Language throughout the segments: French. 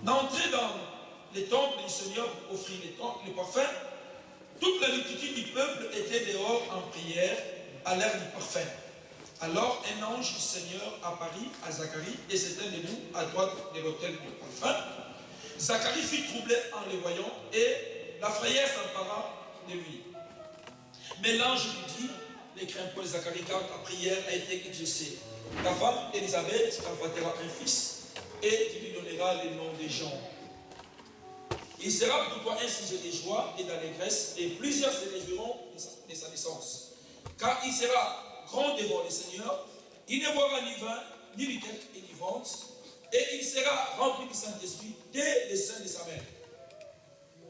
d'entrer dans les temples du Seigneur pour offrir les parfums, toute la multitude du peuple était dehors en prière à l'heure du parfum. Alors un ange du Seigneur apparut à Zacharie et s'était debout à droite de l'autel du parfum. Zacharie fut troublé en le voyant et la frayeur s'empara de lui. Mais l'ange lui dit, ne crains point Zacharie, car ta prière a été exaucée. Ta femme Élisabeth t'enfantera un fils et tu lui donneras le nom de Jean. Il sera pour toi un sujet de joie et d'allégresse, et plusieurs se réjouiront de sa naissance. Car il sera grand devant le Seigneur, il ne boira ni vin, ni liqueur enivrante, et il sera rempli du Saint-Esprit dès le sein de sa mère.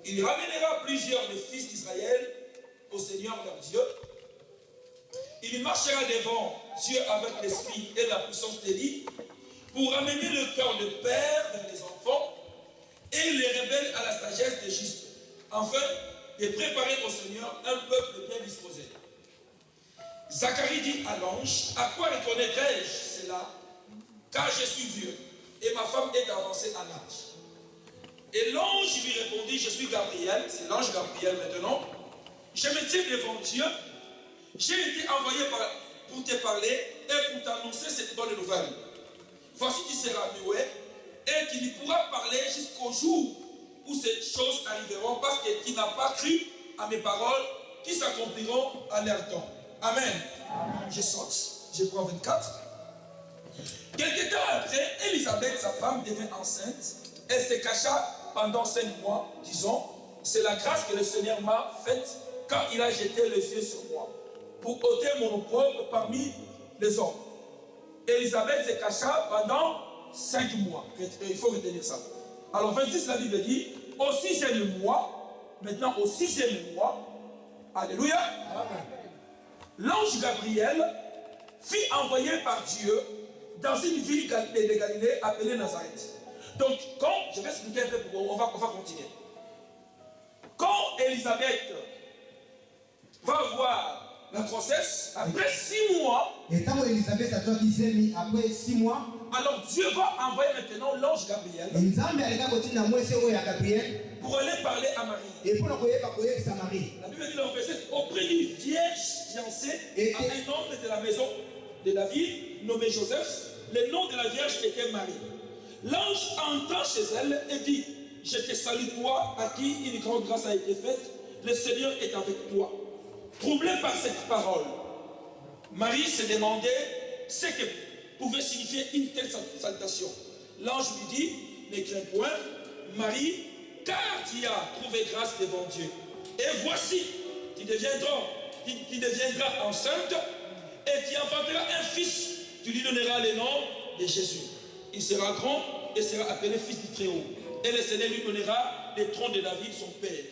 Il ramènera plusieurs des fils d'Israël au Seigneur leur Dieu. Il marchera devant Dieu avec l'esprit et la puissance d'Élie pour ramener le cœur de père vers les enfants et les rebelles à la sagesse des justes, afin de préparer au Seigneur un peuple bien disposé. Zacharie dit à l'ange, à quoi reconnaîtrai-je cela, car je suis vieux et ma femme est avancée en âge. Et l'ange lui répondit, je suis Gabriel, c'est l'ange Gabriel maintenant, je me tiens devant Dieu, j'ai été envoyé pour te parler et pour t'annoncer cette bonne nouvelle. Voici tu seras muet et tu ne pourras parler jusqu'au jour où ces choses arriveront parce que tu n'as pas cru à mes paroles qui s'accompliront à leur temps. Amen. Amen. Je saute, je prends 24. Quelque temps après, Élisabeth, sa femme, devint enceinte. Elle se cacha pendant 5 mois, disons, c'est la grâce que le Seigneur m'a faite quand il a jeté les yeux sur moi, pour ôter mon opprobre parmi les hommes. Élisabeth se cacha pendant 5 mois. Il faut retenir ça. Alors 26, la Bible dit, au 6e mois, maintenant au 6e mois, alléluia, l'ange Gabriel fut envoyé par Dieu dans une ville de Galilée appelée Nazareth. Donc, quand, je vais expliquer un peu, on va continuer. Quand Élisabeth va voir la grossesse, après 6 mois, et tant Élisabeth a dit après 6 mois, alors Dieu va envoyer maintenant l'ange Gabriel pour aller parler à Marie. Et pour envoyer sa Marie. La Bible dit dans le verset, auprès d'une vierge fiancée à un homme de la maison de David, nommé Joseph, le nom de la vierge était Marie. L'ange entra chez elle et dit, je te salue toi, à qui une grande grâce a été faite, le Seigneur est avec toi. Troublée par cette parole, Marie se demandait ce que pouvait signifier une telle salutation. L'ange lui dit, ne crains point, Marie, car tu as trouvé grâce devant Dieu. Et voici, tu deviendras enceinte et tu enfanteras un fils. Tu lui donneras le nom de Jésus. Il sera grand et sera appelé fils du Très-Haut. Et le Seigneur lui donnera le trône de David, son père.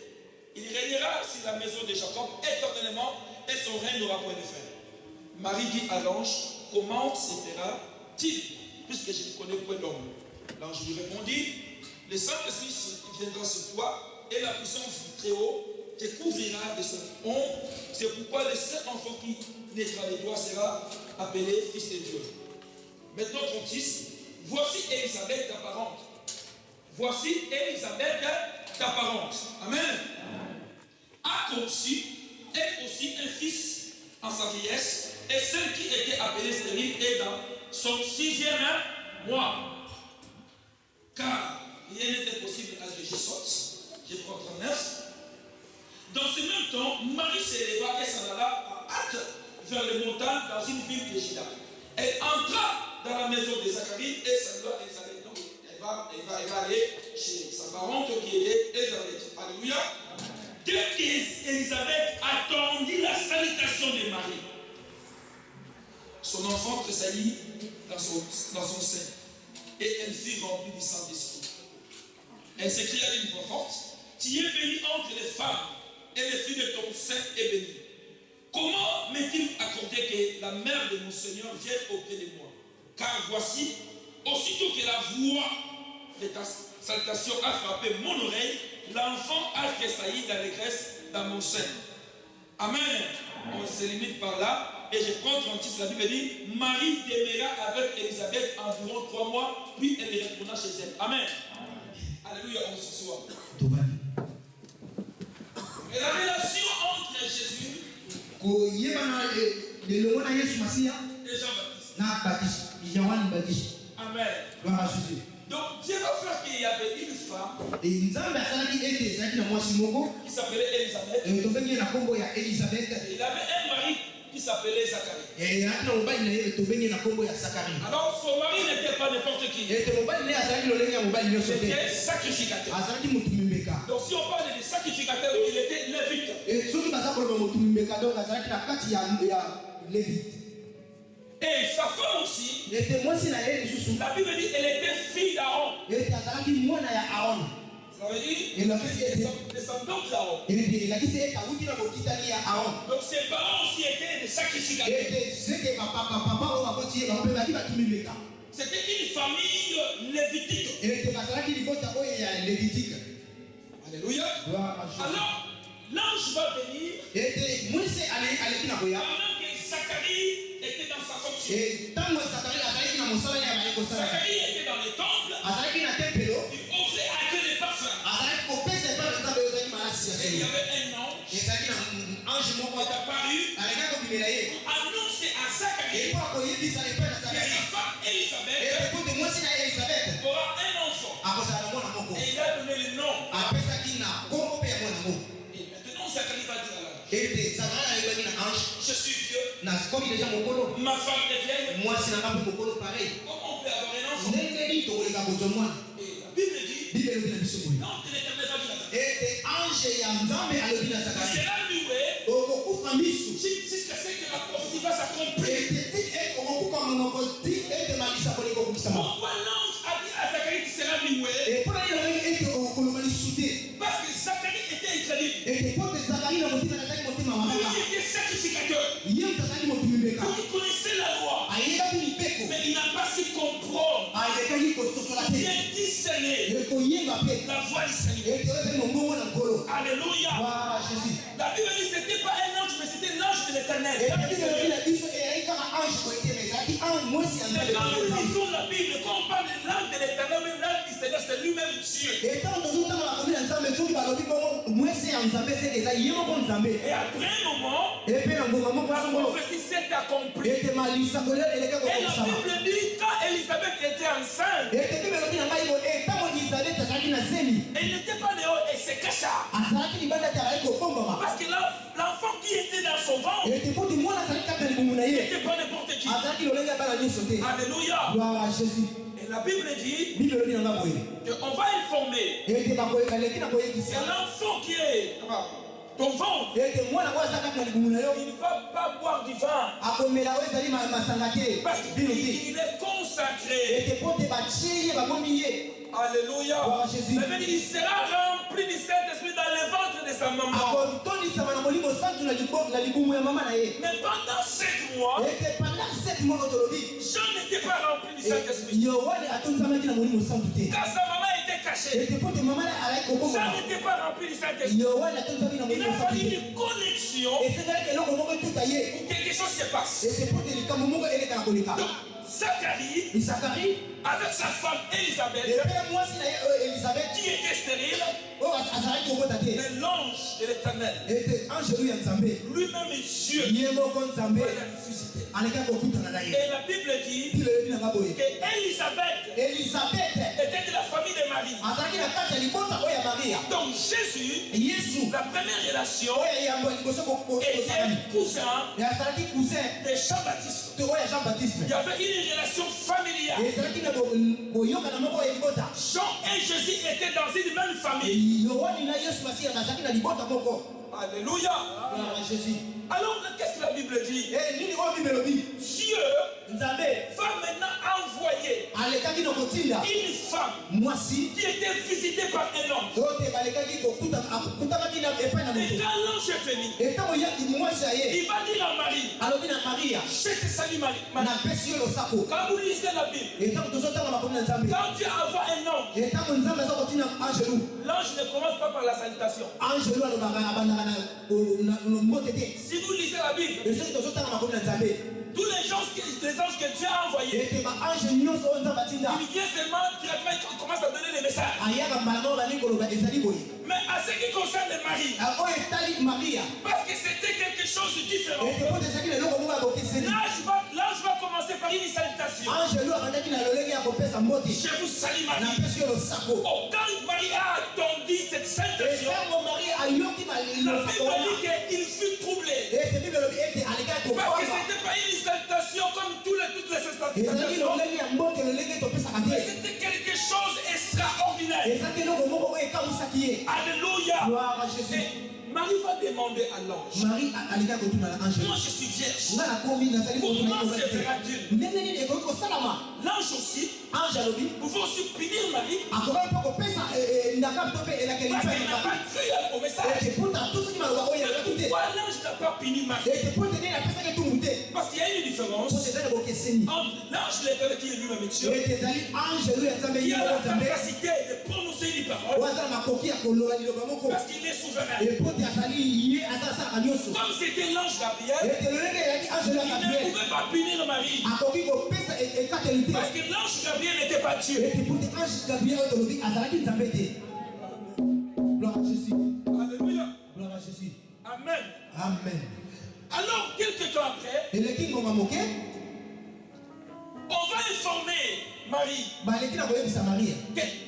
Il régnera sur la maison de Jacob éternellement et son règne n'aura point de fin. Marie dit à l'ange, comment se fera-t-il, puisque je ne connais point l'homme? L'ange lui répondit, le Saint-Esprit viendra sur toi et la puissance du Très-Haut te couvrira de son ombre. C'est pourquoi le seul enfant qui naîtra de toi sera appelé fils de Dieu. Maintenant 36, voici Élisabeth d'apparente. Voici Élisabeth d'apparente. Amen. A conçu elle aussi un fils en sa vieillesse, et celle qui était appelée stérile est dans son 6e mois. Car rien n'était possible à ce que je saute. Je prends 39. Dans ce même temps, Marie s'éleva et s'en alla à hâte vers les montagnes dans une ville de Juda. Elle entra dans la maison de Zacharie et salua Élisabeth. Donc, elle va aller chez sa parente qui était Élisabeth. Alléluia. Dès qu'Élisabeth attendit la salutation de Marie, son enfant tressaillit dans son sein et elle fut remplie du Saint-Esprit. Elle s'écria d'une voix forte, tu es bénie entre les femmes et le fruit de ton sein est béni. Comment m'est-il accordé que la mère de mon Seigneur vienne auprès de moi? Car voici, aussitôt que la voix de ta salutation a frappé mon oreille, l'enfant a tressailli d'allégresse dans mon sein. Amen. On se limite par là. Et je prends 36, la Bible dit, Marie demeura avec Élisabeth environ 3 mois, puis elle retourna chez elle. Amen. Alléluia, on se soit. tovandi Et la relation entre Jésus koyebana lelongo na Yesu Masiya et Jean-Baptiste. na Baptiste Yohane Baptiste. Amen. Gloire à Jésus. Donc Dieu va faire qu'il y avait une femme Et nzambe asalaki ete ezalaki na mwasi moko qui s'appelait Élisabeth. tobengi na kombo ya Elisabeth. Et il avait un mari qui s'appelait Zacharie. ezalaki na mobali na ye tobengi na kombo ya Zacharie. Alors son mari n'était pas n'importe qui. ete mobali na ye azalaki lolenge ya mobali nyonso te, C'était sacrificateur. azalaki motu mimbeka. Donc si on parle de sacrificateur, il était lévite. soki baza koloba motu mimbeka donc azalaki na kati ya Lévite. Et sa femme aussi, ete mwasi na ye lisusu la Bible dit elle était fille d'Aaron. ete azalaki mwana ya Aaron. Ça veut dire elakisi ete descendante d'Aaron. elakisi ete awuti na bokitani ya Aaron. Donc ses parents aussi étaient des sacrificateurs. ete seke papa oyo bakoti ye bango mpe baki batu mimbeka. C'était une famille lévitique. ete bazalaki libota oyo ya Lévitique. Alléluia. Alors, l'ange va venir ete mwasi aleki na koya pendant que Zacharie était dans sa fonction. ntango Zacharie azalaki na mosala ya baye kosala Zacharie était dans le temple. azalaki na tempelo Il offrait à Dieu des parfums. azalaki kopesa epai na nzambe oyo ezalaki malasi ya Et il y solo. avait un ange ezalaki na ange qui moko est apparu, alekaki kobimela ye annoncer à Zacharie epo akoyebisa epai na que sa Zacharie femme Élisabeth epo te mwasi na ye Elisabeth aura un enfant. akozala na mwana moko Et il a donné le nom. apesaki na kombo mpe ya mwana moko. Et maintenant Zacharie va dire à l'ange, ete Zacharie ayebaki na ange je suis vieux, nakomi deja mokolo ma femme est vieille. mwasi na nga mpe mokolo pareil Comment on peut avoir un enfant? ndenge nini tokoleka kozwa mwana. Et la Bible dit, bible elobi na biso boye l'ange de l'Éternel va dire à Zacharie, ete ange ya nzambe alobi na il Zacharie sera loué okokufa miso jusqu'à ce que la prophétie va s'accomplir. ete ti ete okokufa monoko ti ete malisako ekokokisama. Pourquoi l'ange a dit à Zacharie qu'il sera loué? mpona ye olobaki ete okoloba lisusu te Parce que Zacharie était incrédule. ete po te Zacharie na motema nazalaki motema Lui, mabaka il était sacrificateur. ye moto azalaki motu mibeka Il connaissait la loi. ayebaki mibeko Mais il n'a pas su comprendre. alekaki kososola te Il a discerné ekoyemba mpe la voix du Seigneur. ete oyo ezali mombongo na nkolo. Alléluia. Voilà Jésus. La Bible dit que ce n'était pas un ange, mais c'était l'ange de l'Éternel. ezalaki elobi na biso eyali kaka ange boye te mais ezalaki ange mwasi ya Mais nzambe. quand nous lisons la Bible, quand on parle de l'ange de l'Éternel, même l'ange du Seigneur, c'est lui-même Dieu. etango tozotanga makomi na nzambe soki balobi bongo mwasi ya nzambe seke eza ye moko nzambe. Et après un moment, epe na ngonga moko la songolo prophétie s'est accomplie. ete malisako lelo eleka Et la kokosama. Bible dit quand Élisabeth était enceinte, ete bible elobi na ngai boye ntango Elisabeth azalaki na zemi elle n'était pas dehors, elle se cacha. azalaki libanda te azalaki kobombama Parce que l'enfant qui était dans son ventre ete po te mwana azalaki kaka na libumu na ye n'était pas n'importe qui. azalaki lolenge ya bana nyonso te. Alléluia. Gloire à Jésus. Et la Bible dit bible elobi na nga boye qu'on va informer ete baleki na que koyebisa l'enfant qui est ton ventre, ete mwana oyo aza kaka na libumu na yo il ne va pas boire du vin akomela oyo ezali masanga te parce bino te qu'il est consacré. ete po te batie ye bamomi ye. Alléluia. Gloire à Jésus. Mais il sera rempli du Saint-Esprit dans le ventre de sa maman. akotonisama na molimo santu na libumu ya mama na ye. Mais pendant 7 mois, ete pendant 7 mois tolobi Jean n'était pas rempli du Saint-Esprit. yohane atonisamaki na molimo santu te Quand sa maman était cachée, ete po te mama alaki Jean kobongama n'était pas rempli du Saint-Esprit. yohane atonisamaki na Il molimo a santu fallu te une connexion esengalaki eloko moko etuta ye pour que quelque chose se passe. ete po te likambo moko eleka na koleka. Donc, Zacharie, Zacharie avec sa femme Élisabeth, epe mwasi na ye oyo Elisabeth qui était stérile, oyo azalaki kobota te mais l'ange de l'Éternel, ete ange oyo ya nzambe lui-même Dieu, ye moko nzambe va la visiter. alekaki kokutana na ye. Et la Bible dit bile elobi na nga boye que Élisabeth Elisabeth était de la famille de Marie. azalaki na kati ya libota oyo ya Maria. Donc Jésus, Yesu la première relation, oyo eyambo ya liboso était kosakani cousin azalaki cousin de Jean-Baptiste. te oyo ya Jean-Baptiste. Il y avait une relation familiale. ezalaki na koyokana moko ya libota. Jean et Jésus étaient dans une même famille. yohani na Yesu masiya bazalaki na libota moko. Alléluia. Gloire à Jésus. Alors, qu'est-ce que la Bible dit? nini oyo bible elobi Dieu nzambe va maintenant envoyer alekaki na kotinda une femme mwasi qui était visitée par un homme. oyo te balekaki akutamaki na epai na Et moto. quand l'ange est venu, etango mwasi ya ye il va dire à Marie, alobi na Maria je te salue Marie. napesi yo losako. Quand vous lisez la Bible, etango tozotanga makomi na nzambe quand Dieu envoie un homme, etango nzambe aza kotina angelu l'ange ne commence pas par la salutation. angelu alobaka abandaka na mbote te. Si vous lisez la Bible, soki tozotanga makomi na nzambe tous les anges que Dieu a envoyés, il vient seulement directement, il commence à donner les messages. Mais à ce qui concerne Marie, parce que c'était quelque chose de différent, l'ange va commencer par une salutation. Je vous salue Marie. Oh, quand Marie a entendu cette salutation, la Bible dit qu'il fut troublé. Parce que ce n'était pas une salutation comme toutes les salutations. Mais c'était quelque chose d'extraordinaire. Alléluia. Marie va demander à l'ange. Moi je suis vierge. Comment se fera-t-il? L'ange aussi pouvait aussi punir Marie parce qu'elle n'a pas cru au message. Pourquoi l'ange n'a pas puni Marie? Parce qu'il y a une différence entre l'ange l'éternel qui est lui-même Dieu, qui a la capacité de prononcer une parole parce qu'il est souverain. Comme c'était l'ange Gabriel, il ne pouvait pas punir Marie parce que l'ange Gabriel n'était pas Dieu. Gloire à Jésus. Alléluia. Gloire à Jésus. Amen. Amen. Alors, quelques temps après, on va informer Marie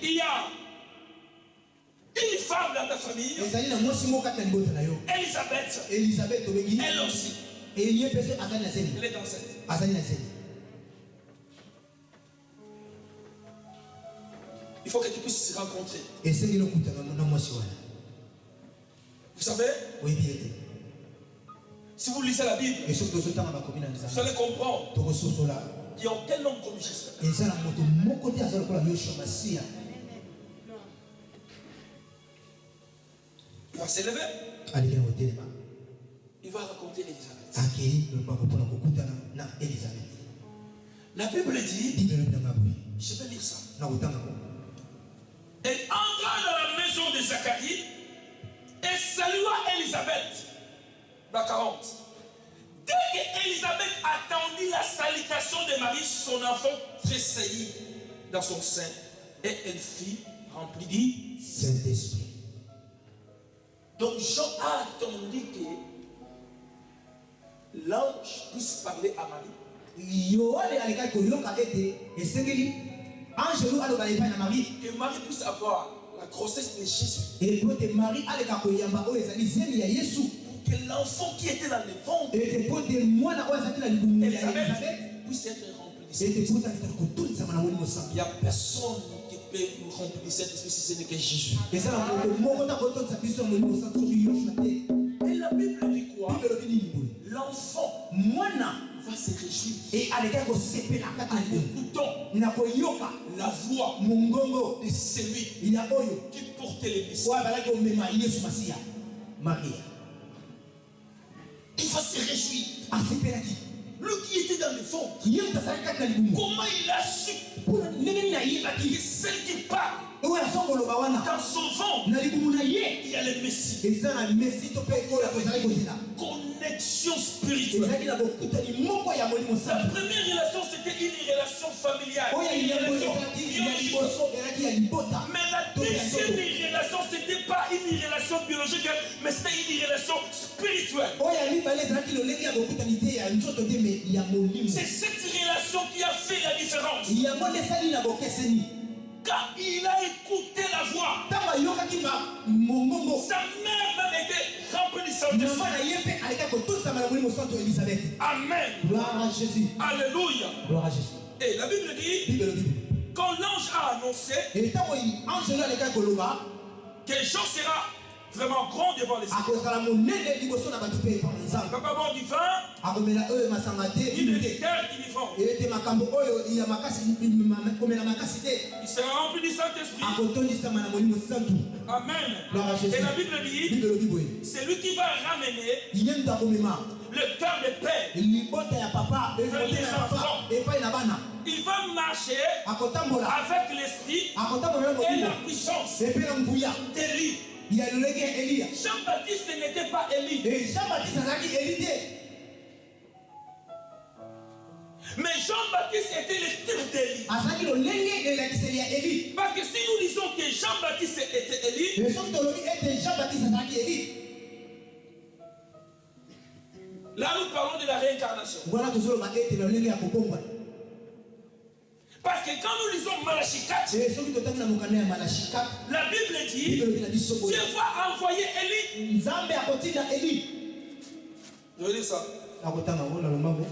qu'il y a une femme dans ta famille, Elisabeth, elle aussi, elle est enceinte. Il faut que tu puisses se rencontrer. Vous savez, si vous lisez la Bible, vous allez comprendre qu'il n'y a aucun homme comme Jésus. Il va s'élever. Il va raconter Elisabeth. La Bible dit, je vais lire ça. Elle entra dans la maison de Zacharie et salua Elisabeth. Dans 40. Dès qu'Elisabeth attendit la salutation de Marie, son enfant tressaillit dans son sein et elle fut remplie du Saint-Esprit. Donc Jean a attendu que l'ange puisse parler à Marie. Que Marie puisse avoir la grossesse de Jésus. Pour que l'enfant qui était dans le ventre Elisabeth puisse être rempli de Saint-Esprit. Il n'y a personne qui peut nous remplir de Saint-Esprit si ce n'est que Jésus. Et la Bible dit quoi? L'enfant va se réjouir en écoutant la voix de celui qui portait les messieurs. Il va se réjouir. Lui qui était dans le fond, comment il a su que celle qui parle dans son ventre, il y a le Messie. Connexion spirituelle. La première relation, c'était une relation familiale. Mais la deuxième relation, c'était pas une relation biologique, mais c'était une relation spirituelle. C'est cette relation qui a fait la différence. Quand il a écouté la voix, sa mère même était remplie du Saint-Esprit. Amen. Gloire à Jésus. Alléluia. Gloire à Jésus. Et la Bible dit, quand l'ange a annoncé que Jean sera vraiment grand devant les cieux, il ne va pas boire du vin, ni de liqueur vivant. Il sera rempli du Saint-Esprit. Amen. Et la Bible dit, c'est lui qui va ramener le cœur de père vers les enfants. Il va marcher avec l'esprit et la puissance d'Élie. Jean-Baptiste n'était pas Élie. Mais Jean-Baptiste était le type d'Élie. azalaki lolenge elakiseli ya Eli. Parce que si nous disons que Jean-Baptiste était Élie, Mais soki tolobi ete Jean-Baptiste azalaki Eli, là nous parlons de la réincarnation. wana tozoloba ete lolenge ya kobongwana. Parce que quand nous lisons Malachie 4, soki totangi na mokanda ya Malachi 4, la Bible dit, Bible elobi na biso boye, Dieu va envoyer Élie. nzambe akotinda Eli. Je veux dire ça. Nakotanga ngo na lombango.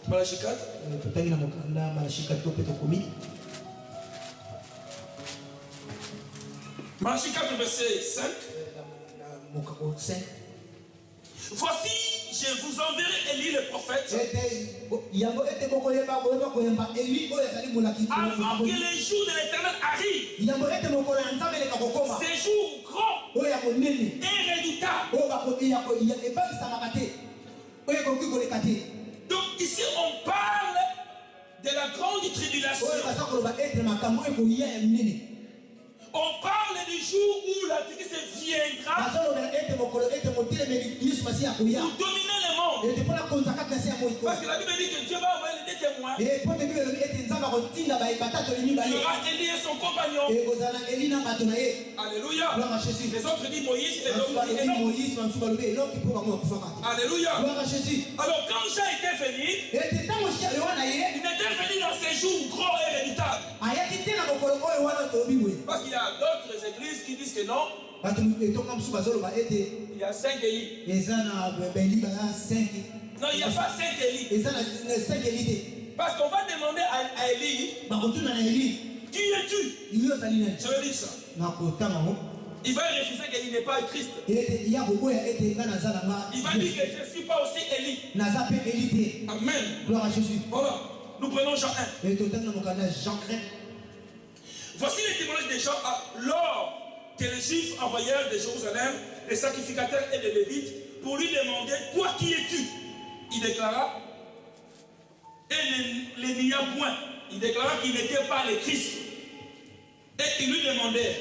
Malachie 4. Totangi na mokanda ya Malachi 4 to pe tokomi. Malachie 4, verset 5. Mokako 5. Voici, je vous enverrai Élie le prophète Yango ete bokoyeba koyemba Eli oyo ezali molaki. avant que les jours de l'Éternel arrivent. Yango ete mokolo ya nzambe eleka kokoma. Ces jours grands Oyo ya monene. et redoutables. Oyo bakoya ebangisamaka te. Oyo ekoki koleka te. Donc ici on parle de la grande tribulation. Oyo baza koloba ete makambo ekoya ya minene. On parle du jour où l'Antichrist viendra bazolobela ete mokolo ete motelemeli Yesu masiya akoya. pour dominer le monde. Ete mpona konza kati na se ya moi. Parce que la Bible dit que Dieu va envoyer les deux témoins. Po te Bible elobi ete nzambe akotinda batatoli Il y mibale. aura Élie et son compagnon. Ekozala na Eli na bato na ye. Alléluia. Gloire à Jésus. Les autres disent Moïse et Basusu l'autre dit balobi Enoch. Moïse, basusu balobi Enoki mpo bango bakufaka te. Alléluia. Gloire à Jésus. Alors quand Jean était venu, Ete ntango Yohana na ye il était venu dans ces jours grands et redoutables. ayaki te na mokolo oyo wana tolobi boye. Parce qu'il y a d'autres églises qui disent que non, Bato etonga mosusu bazoloba ete il y a 5 Élie. eza na baeli baza 5. Non, il n'y a pas 5 Élie. Eza na 5 Eli te. Parce qu'on va demander à Élie, Bakotuna na Eli. qui es-tu? Yo ozali nani? Je veux dire ça. Nakotanga ngo. Il va refuser qu'il n'est pas Christ. Ete ya koboya ete nga naza na nga. Il va dire que je ne suis pas aussi Élie. Naza pe Eli te. Amen. Gloire à Jésus. Voilà. Nous prenons Jean 1. Et totangi na mokanda Jean 1. Voici les témoignages de Jean lors que les Juifs envoyèrent de Jérusalem les sacrificateurs et les Lévites pour lui demander, toi qui es-tu? Il déclara, et les nia point. Il déclara qu'il n'était pas le Christ. Et ils lui demandèrent,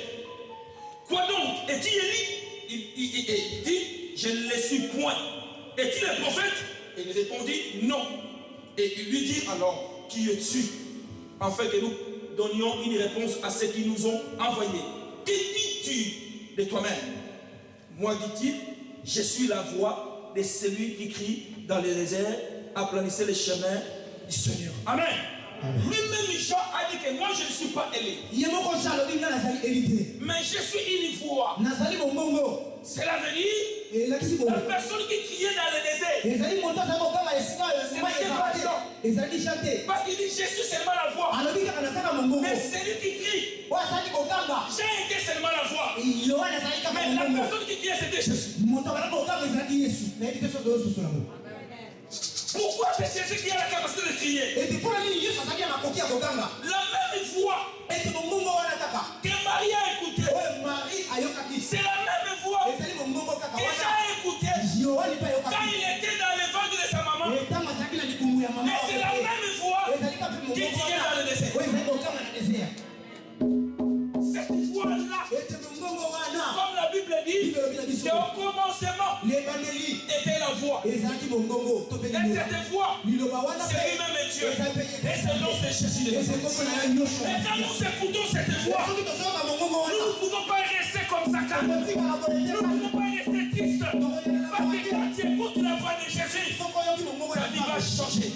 quoi donc? Es-tu Élie? Il dit, je ne le suis point. Es-tu le prophète? Et il répondit, non. Et il lui dit alors, qui es-tu? Afin que nous donnions une réponse à ceux qui nous ont envoyés. Que dis-tu de toi-même? Moi, dit-il, je suis la voix de celui qui crie dans les déserts, aplanissez les chemins du Seigneur. Amen. Lui-même, Jean a dit que moi, je ne suis pas Élie. Mais je suis une voix. C'est l'avenir. La personne qui criait dans le désert. Parce qu'il dit, je suis seulement la voix. Mais c'est lui qui crie. J'ai été seulement la voix. Mais la personne qui criait, c'était Jésus. Pourquoi c'est Jésus qui a la capacité de crier? La même voix que Marie a écoutée, c'est la même voix que Jean a écoutée quand il était dans le ventre de sa maman. Et c'est la même voix qui criait dans le désert. Cette voix-là, comme la Bible dit, qu'au commencement était la voix. Et cette voix, c'est lui-même Dieu. Et c'est nom de Jésus. Et quand nous écoutons cette voix, nous ne pouvons pas rester comme ça. Nous ne pouvons pas rester tristes. Parce que quand tu écoutes la voix de Jésus, ta vie va changer. Et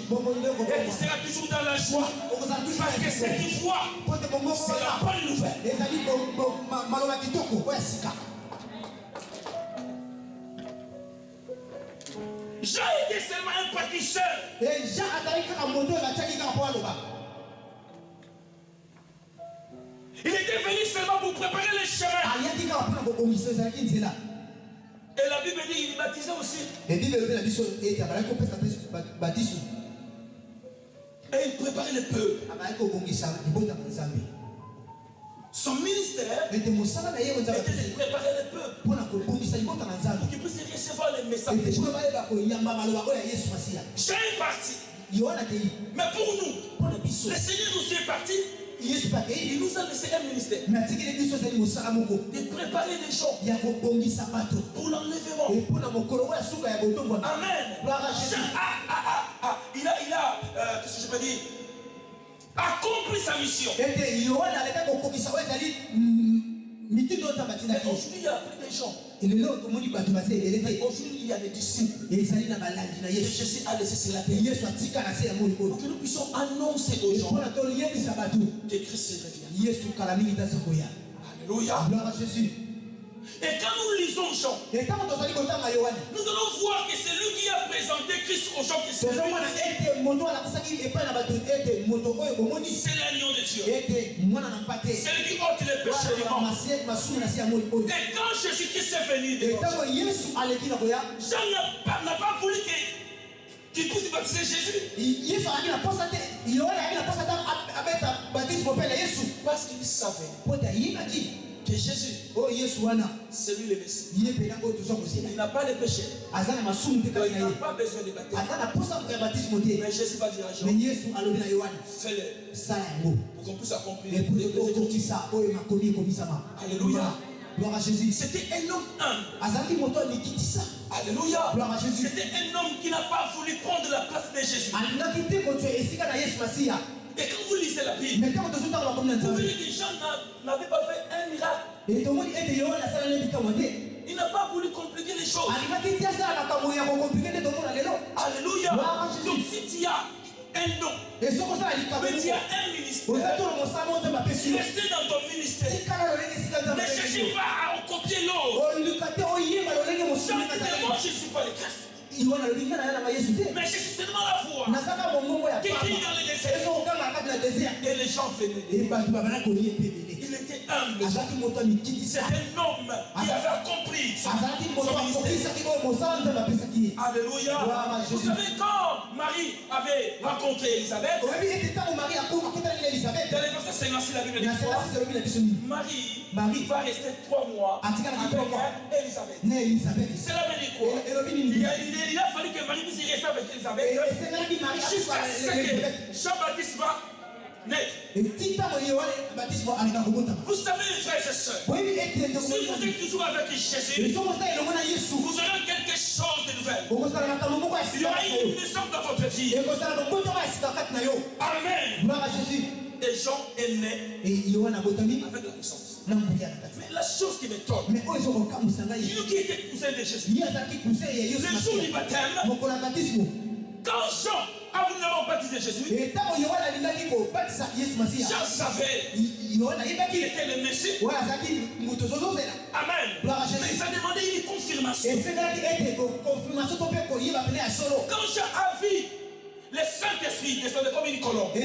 tu seras toujours dans la joie. Parce que cette voix, c'est la bonne nouvelle. Jean était seulement un pâtisseur. Il était venu seulement pour préparer le chemin. Et la Bible dit qu'il baptisait aussi. Et il préparait le peuple. Son ministère était de préparer le peuple pour qu'il puisse recevoir les messages. Jean est parti. Mais pour nous, le Seigneur nous est parti. Il nous a laissé un ministère de préparer les gens pour l'enlèvement. Amen. Il a qu'est-ce que je peux dire? accompli sa mission. Aujourd'hui, il y a plus de gens. Aujourd'hui, il y a des disciples. Et Jésus a laissé cela terre. Pour que nous puissions annoncer aux gens que Christ revient. Alléluia. Gloire à Jésus. Et quand nous lisons Jean, nous allons voir que c'est lui qui a présenté Christ aux gens qui sont c'est l'agneau de Dieu. C'est lui qui ôte les péchés du monde. Et quand Jésus-Christ est venu, Jean n'a pas voulu qu'il puisse baptiser Jésus. Parce qu'il savait que Jésus, c'est lui le Messie. Il n'a pas de péché. Il n'a pas besoin de baptême. Mais Jésus va dire à Jean, fais-le pour qu'on puisse accomplir. Alléluia. Gloire à Jésus. C'était un homme humble. Alléluia. Gloire à Jésus. C'était un homme qui n'a pas voulu prendre la place de Jésus. Et quand vous lisez la Bible, vous voyez que Jean n'avait pas fait un miracle. Il n'a pas voulu compliquer les choses. Alléluia. Donc si tu as un don, mais tu as un ministère, restez dans ton ministère. Ne cherchez pas à copier l'autre. Moi, je ne suis pas le Christ. Mais c'est seulement la foi qui crie dans le désert. Et les gens venaient. Il était humble. C'est un homme qui avait accompli son ministère. Alléluia. Vous savez, quand Marie avait rencontré Élisabeth, dans les versets 56, la Bible dit Marie va rester 3 mois avec Élisabeth. Cela veut dire quoi? Il a fallu que Marie puisse rester avec Élisabeth jusqu'à ce que Jean-Baptiste va naître. Vous savez, les frères et sœurs, si vous êtes toujours avec Jésus, vous aurez quelque chose de nouvel. Il y aura une naissance dans votre vie. Amen. Et Jean est né avec la naissance. Mais la chose qui m'étonne, lui qui était cousin de Jésus, le jour du baptême, quand Jean a voulu d'abord baptiser Jésus, Jean savait qu'il était le Messie. Amen. Mais ça demandait une confirmation. Quand Jean a vu le Saint-Esprit descendre comme une colombe, il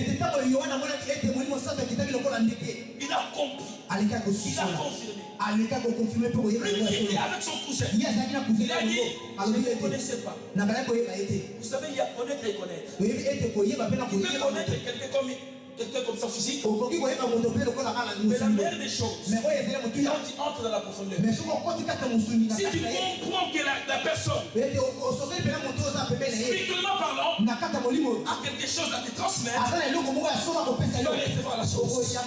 a compris. Il a confirmé. Lui qui était avec son cousin, il a dit, je ne le connaissais pas. Vous savez, il y a connaître et connaître. Tu peux connaître quelqu'un comme ça physique, mais la meilleure des choses, quand tu entres dans la profondeur, si tu comprends que la personne, spirituellement parlant, a quelque chose à te transmettre, tu vas recevoir la chose.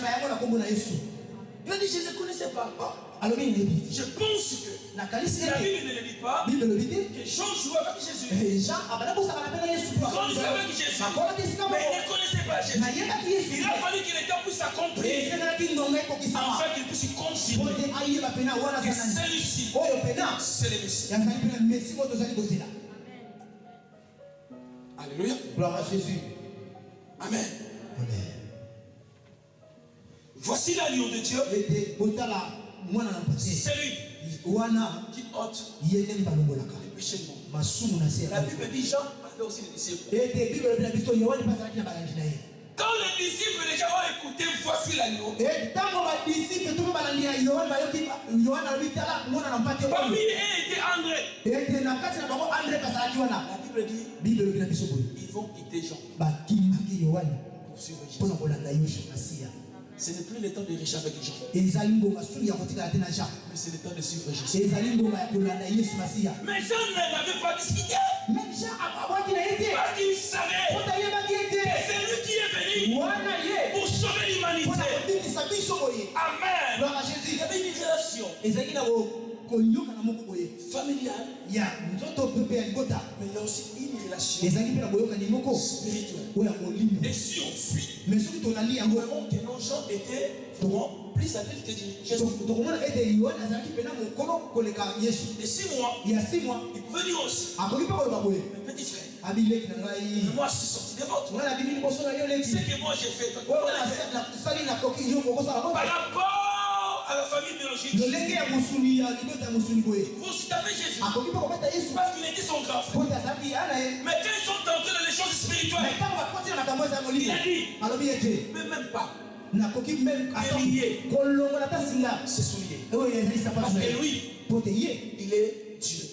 Il a dit, je ne le connaissais pas. Je pense que la Bible ne le dit pas que Jean jouait avec Jésus. Quand il jouait avec Jésus, mais il ne connaissait pas Jésus. Il a fallu que les temps puissent s'accomplir afin qu'il puisse confirmer que celui-ci, c'est le Messie. Alléluia. Gloire à Jésus. Amen. Voici l'agneau de Dieu. C'est lui qui ôte les péchés du monde. La Bible dit Jean avait aussi des disciples. Quand les disciples déjà ont écouté, voici l'agneau. Parmi eux était André. La Bible dit ils vont quitter Jean pour suivre Jésus. Ce n'est plus le temps de richer avec Jean, mais c'est le temps de suivre Jésus. Mais Jean n'avait pas discuté. Parce qu'il savait que c'est lui qui est venu pour sauver l'humanité. Amen. Il y avait une relation familiale, il y a aussi une relation spirituelle. Et si on suit, nous voyons que nos gens étaient plus adultes que Jésus. Et 6 mois, il pouvait dire aussi, mes petits frères, moi je suis sorti de votre. C'est que moi j'ai fait. Par rapport à la famille biologique, vous citez Jésus parce qu'il était son grand frère. Mais quand ils sont entrés dans les choses spirituelles, il a dit, mais même pas délier ses souliers. Parce que lui, il est Dieu.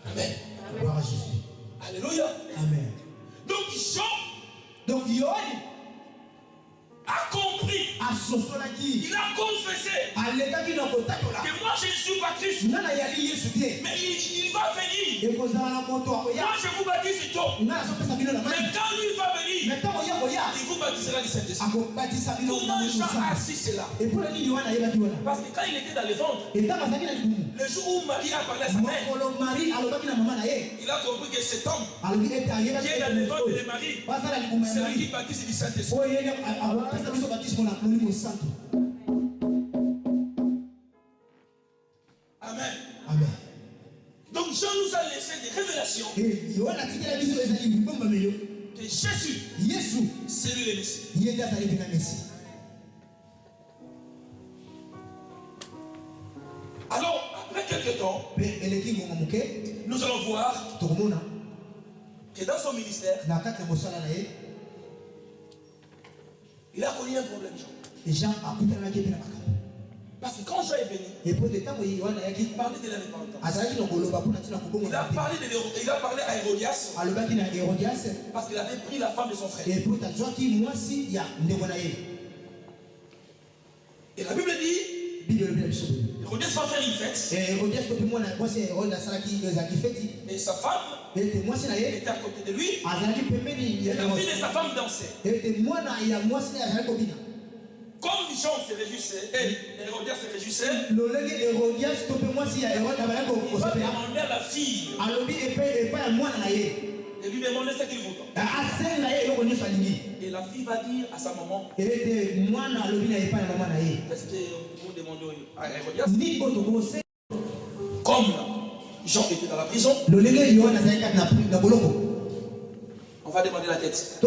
Amen. Alléluia. Amen. Donc Jean a compris. Il a confessé que moi je ne suis pas Christ. Mais il va venir. Moi je vous baptise tôt. Mais quand lui va venir, il vous baptisera du Saint-Esprit. Comment Jean a su cela? Parce que quand il était dans le ventre, le jour où Marie a parlé à sa mère, il a compris que cet homme qui est dans le ventre de Marie, c'est lui qui baptise du Saint-Esprit. Amen. Amen. Donc Jean nous a laissé des révélations que Jésus, c'est lui le Messie. Alors, après quelques temps, nous allons voir que dans son ministère, il a connu un problème, Jean. Parce que quand Jean est venu, il parlait de la repentance. Il a parlé à Hérodias parce qu'il avait pris la femme de son frère. Et la Bible dit, Hérodias va faire une fête. Et sa femme était à côté de lui. Et la fille de sa femme dansait. Comme Jean se réjouissait, et Hérodias se réjouissait, il va demander à la fille de lui demander ce qu'il veut. Et la fille va dire à sa maman, qu'est-ce que vous demandez à Hérodias? Comme Jean était dans la prison, on va demander la tête.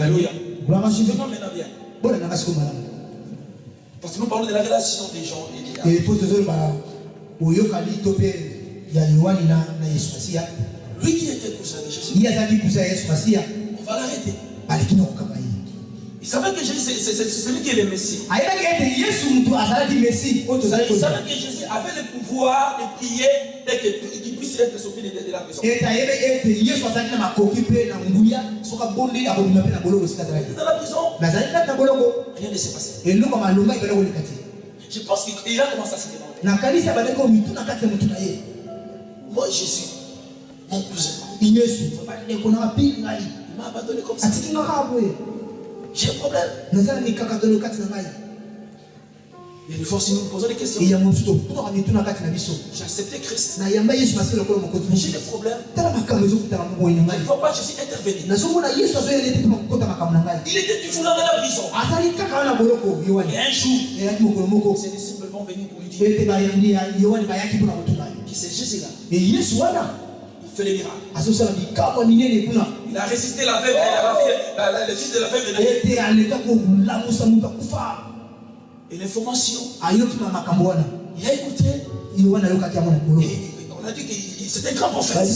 Alléluia. Suivez-moi maintenant bien. Parce que nous parlons de la relation des gens et des âmes. Lui qui était cousin de Jésus, on va l'arrêter. Il savait que Jésus, c'est celui qui est le Messie. Il savait que Jésus avait le pouvoir de prier et qu'il puisse être sorti de la prison. Dans la prison, rien ne s'est passé. Je pense qu'il a commencé à se demander. Moi, Jésus, mon cousin, il m'a abandonné comme ça. J'ai un problème. Mais une fois, si nous nous posons des questions, j'ai accepté Christ. Mais j'ai des problèmes. Il ne faut pas Jésus intervenir. Il était toujours dans la prison. Et un jour, ses disciples vont venir pour lui dire que c'est Jésus-là. Il fait les miracles. Il a ressuscité la veuve, le fils de la veuve de Naïm. Et l'information, il a écouté. Et on a dit que c'était un grand prophète.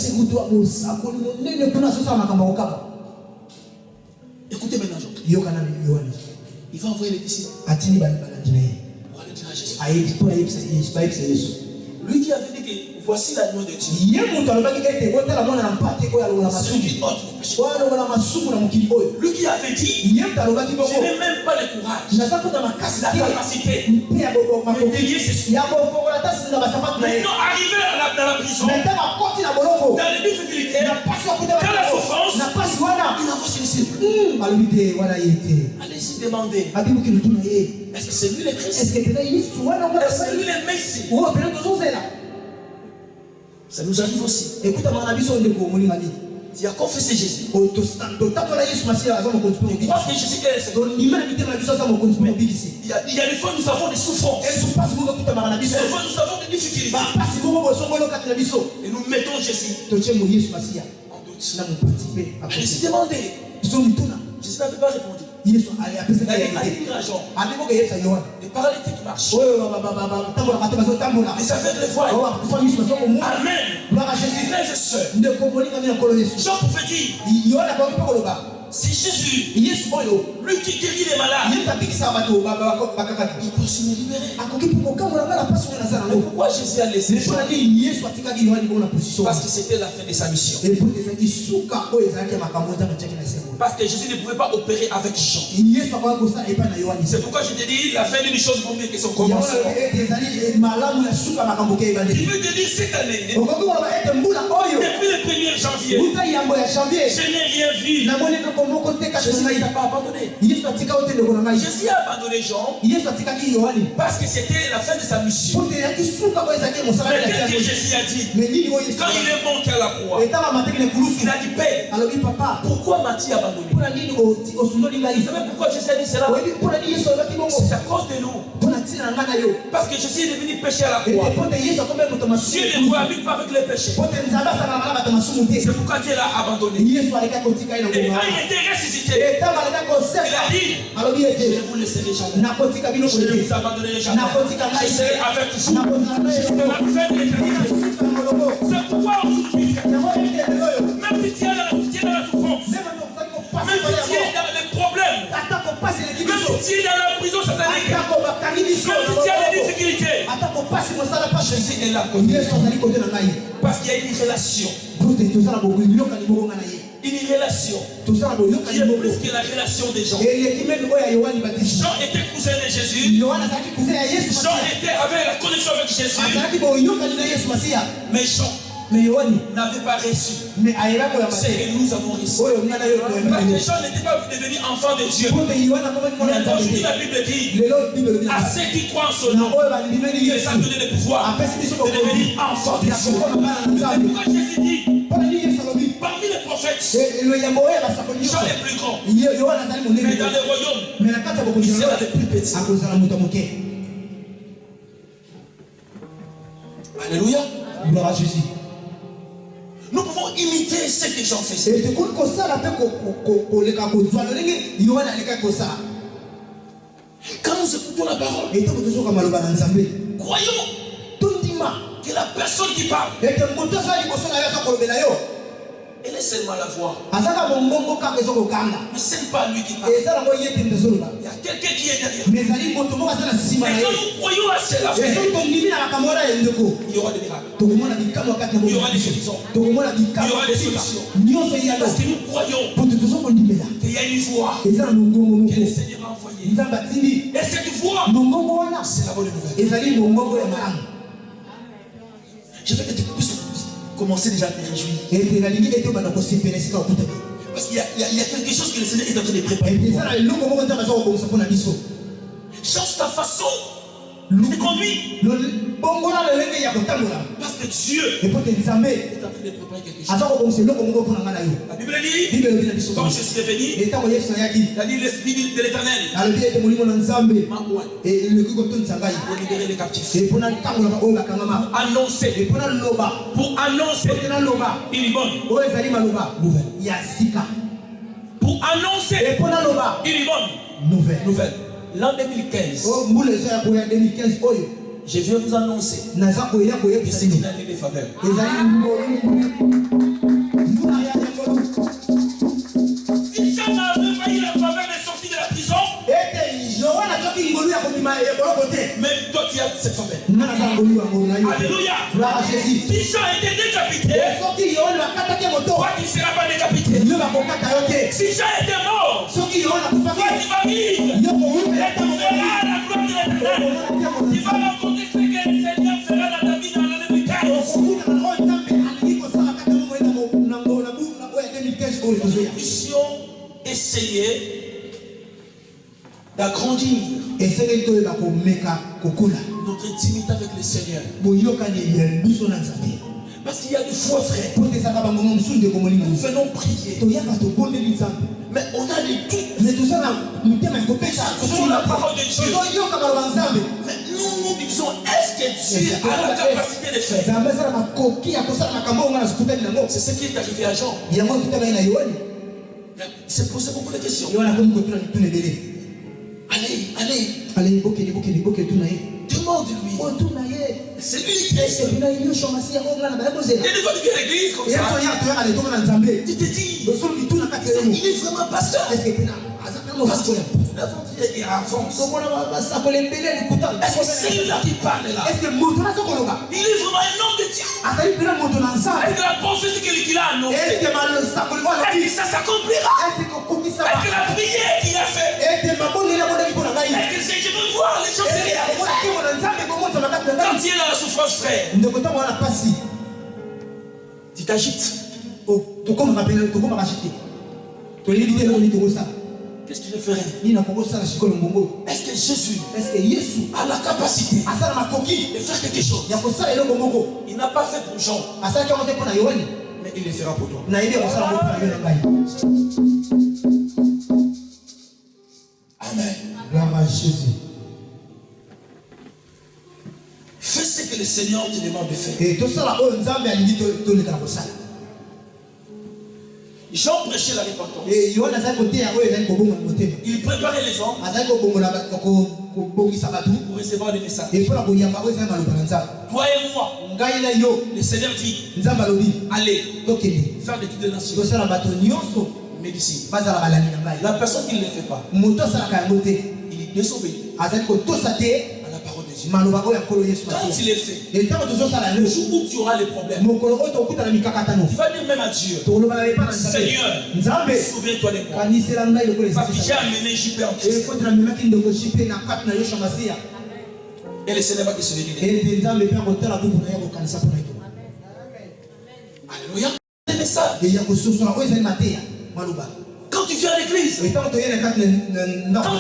Écoutez maintenant, Jean. Il va envoyer les disciples pour aller dire à Jésus. Lui qui avait dit que voici l'agneau de Dieu. Lui qui avait dit, je n'ai même pas le courage, la capacité de délier ses souliers. Maintenant, arrivé dans la prison, dans les difficultés, dans la souffrance, il a voici les disciples. Allez-y demander. Est-ce que c'est lui le Christ? Est-ce que c'est lui le Messie? Ça nous arrive aussi. Tu as confessé Jésus. Tu crois que Jésus est le Seigneur. Il y a des fois nous avons des souffrances. Des fois nous avons des difficultés. Et nous mettons Jésus en doute. Allez-y demander. Jésus n'avait pas répondu. Il a dit à Jean, les paralytiques marchent, les aveugles voient. Amen. Frères et sœurs, Jean pouvait dire, si Jésus, lui qui guérit les malades, il peut se me libérer. Mais pourquoi Jésus a laissé Jean? Parce que c'était la fin de sa mission. Parce que Jésus ne pouvait pas opérer avec Jean. C'est pourquoi je te dis, la fin d'une chose vaut mieux que son commencement. Il veut te dire cette année, depuis le 1er janvier, je n'ai rien vu. Jésus n'a pas abandonné. Jésus a abandonné Jean parce que c'était la fin de sa mission. Mais qu'est-ce que Jésus a dit? Quand il est monté à la croix, il a dit, Père, pourquoi m'as-tu abandonné? Vous savez pourquoi Jésus a dit cela? C'est à cause de nous. Parce que Jésus est devenu péché à la croix. Dieu ne cohabite pas avec les péchés. C'est pourquoi Dieu l'a abandonné. Et quand il était ressuscité, il a dit, je ne vous laisserai jamais. Je ne vous abandonnerai jamais. Je serai avec vous jusqu'à la fin de l'éternité. C'est pourquoi aujourd'hui, même si tu es dans la souffrance, même si tu es dans les problèmes, même si tu es dans la prison satanique, même si tu as des difficultés, Jésus est là côté. Parce qu'il y a une relation. Une relation qui est plus que la relation des gens. Jean était cousin de Jésus. Jean avait la connexion avec Jésus. Mais Jean n'avait pas reçu ce que nous avons reçu. Parce que Jean n'était pas devenu enfant de Dieu. Mais aujourd'hui la Bible dit, à ceux qui croient en son nom, il les a donné le pouvoir de devenir enfants de Dieu. C'est pourquoi Jésus dit, parmi les prophètes, Jean est plus grand. Mais dans le royaume, il sera le plus petit. Alléluia. Gloire à Jésus. Nous pouvons imiter ce que Jean faisait. Quand nous écoutons la parole, croyons que la personne qui parle, elle est seulement la voix. Mais ce n'est pas lui qui parle. Il y a quelqu'un qui est derrière. Mais quand nous croyons à cela, il y aura des miracles. Il y aura des guérisons. Il y aura des solutions. Parce que nous croyons qu'il y a une voix que le Seigneur a envoyée. Et cette voix, c'est la bonne nouvelle. Je veux que tu puisses commencer déjà à te réjouir. Parce qu'il y a quelque chose que le Seigneur est en train de préparer. Change ta façon de conduire. Parce que Dieu est en train de préparer quelque chose. La Bible dit, quand je suis venu, il a dit l'Esprit de l'Éternel m'a oint pour libérer les captifs. Pour annoncer une bonne nouvelle. Pour annoncer une bonne nouvelle. L'an 2015, je viens vous annoncer que c'est une année de faveur. Si Jean n'avait pas eu la faveur de sortir de la prison, même toi tu as cette faveur. Alléluia. Si Jean était décapité, toi tu ne seras pas décapité. Si Jean était mort, toi tu vas vivre. Et tu verras la gloire de l'Éternel. Tu vas rencontrer ce que le Seigneur fera dans ta vie dans l'année 2015. Nous puissions essayer essayer d'agrandir notre intimité avec le Seigneur. Parce qu'il y a des fois, frère, nous venons prier, mais on a des doutes sur la parole de Dieu. Mais nous disons, est-ce que Dieu a la capacité de faire? C'est ce qui est arrivé à Jean. C'est posé beaucoup de questions. Allez, demande-lui. C'est lui qui est. Et des fois, tu viens à l'église comme ça. Tu te dis, il est vraiment pasteur. Est-ce que c'est là qui parle là? Il est vraiment un homme de Dieu. Est-ce que la prophétie qu'il a annoncée, est-ce que ça s'accomplira? Est-ce que la prière qu'il a faite, est-ce que je veux voir les choses sérieuses? Quand tu es dans la souffrance, frère, tu t'agites. Qu'est-ce que je ferais? Est-ce que Jésus a la capacité de faire quelque chose? Il n'a pas fait pour Jean, mais il le fera pour toi. Amen. Gloire à Jésus. Fais ce que le Seigneur te demande de faire. Jean prêchait la repentance. Il préparait les hommes pour recevoir le message. Toi et moi, le Seigneur dit, allez faire l'étude de nation, médecine. La personne qui ne le fait pas, il est désobéi à la parole de Dieu. Quand il est fait, le jour où tu auras les problèmes, tu vas dire même à Dieu, Seigneur, souviens-toi de moi. Parce que j'ai amené JP en Christ. Et le Seigneur va te souvenir. Alléluia. Le message. Quand tu viens à l'église, quand